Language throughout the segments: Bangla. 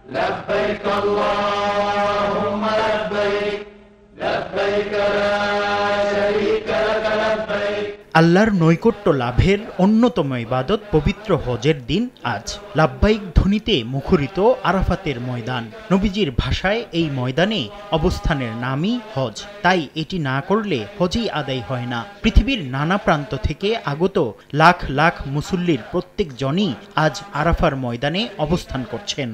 لبيك اللهم لبيك لبيك لا شريك لك لبيك। আল্লাহর নৈকট্য লাভের অন্যতম ইবাদত পবিত্র হজের দিন আজ। লাব্বাইক ধ্বনিতে মুখরিত আরাফাতের ময়দান। নবীজির ভাষায় এই ময়দানে অবস্থানের নামই হজ। তাই এটি না করলে হজই আদায় হয় না। পৃথিবীর নানা প্রান্ত থেকে আগত লাখ লাখ মুসল্লির প্রত্যেক জনই আজ আরাফার ময়দানে অবস্থান করছেন।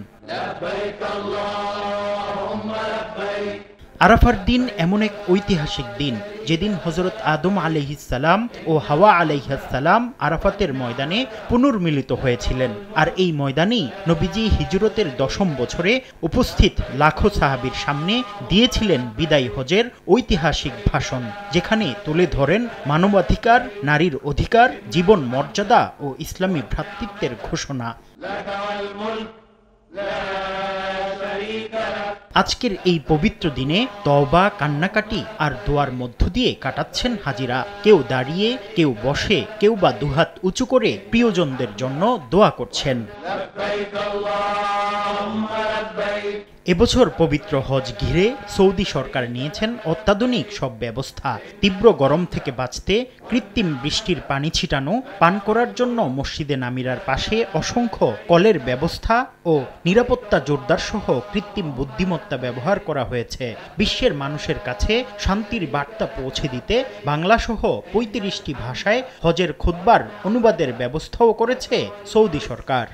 আরাফার দিন এমন এক ঐতিহাসিক দিন যেদিন হযরত আদম আলাইহিসসালাম ও হাওয়া আলাইহিসসালাম আরাফাতের ময়দানে পুনর্মিলিত হয়েছিলেন। আর এই ময়দানেই নবীজি হিজরতের 10ম বছরে উপস্থিত লাখো সাহাবীর সামনে দিয়েছিলেন বিদায় হজের ঐতিহাসিক ভাষণ, যেখানে তুলে ধরেন মানবাধিকার, নারীর অধিকার, জীবন মর্যাদা ও ইসলামী ভ্রাতৃত্বের ঘোষণা। আজকের এই পবিত্র দিনে তওবা, কান্নাকাটি আর দোয়ার মধ্য দিয়ে কাটাচ্ছেন হাজিরা। কেউ দাঁড়িয়ে, কেউ বসে, কেউ বা দুহাত উঁচু করে প্রিয়জনদের জন্য দোয়া করছেন। এবছর পবিত্র হজ ঘিরে সৌদি সরকার নিয়েছেন অত্যাধুনিক সব ব্যবস্থা। তীব্র গরম থেকে বাঁচতে কৃত্রিম বৃষ্টির পানি ছিটানো, পান করার জন্য মসজিদে নামিরার পাশে অসংখ্য কলের ব্যবস্থা ও নিরাপত্তা জোরদার সহ কৃত্রিম বুদ্ধিমত্তা ব্যবহার করা হয়েছে। বিশ্বের মানুষের কাছে শান্তির বার্তা পৌঁছে দিতে বাংলাসহ 35টি ভাষায় হজের খুতবার অনুবাদের ব্যবস্থাও করেছে সৌদি সরকার।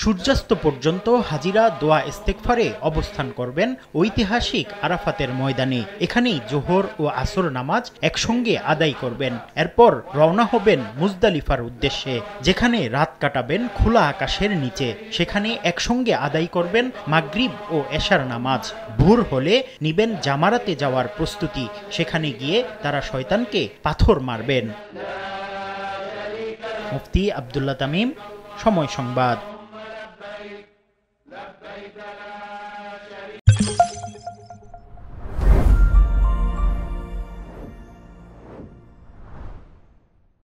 সূর্যাস্ত পর্যন্ত হাজিরা দোয়া ইস্তেগফারে অবস্থান করবেন ঐতিহাসিক আরাফাতের ময়দানে। এখানেই জোহর ও আসর নামাজ একসঙ্গে আদায় করবেন। এরপর রওনা হবেন মুজদালিফার উদ্দেশ্যে, যেখানে রাত কাটাবেন খোলা আকাশের নিচে। সেখানে একসঙ্গে আদায় করবেন মাগরিব ও এশার নামাজ। ভোর হলে নিবেন জামারাতে যাওয়ার প্রস্তুতি। সেখানে গিয়ে তারা শয়তানকে পাথর মারবেন। মুফতি আব্দুল্লাহ তামিম, সময় সংবাদ।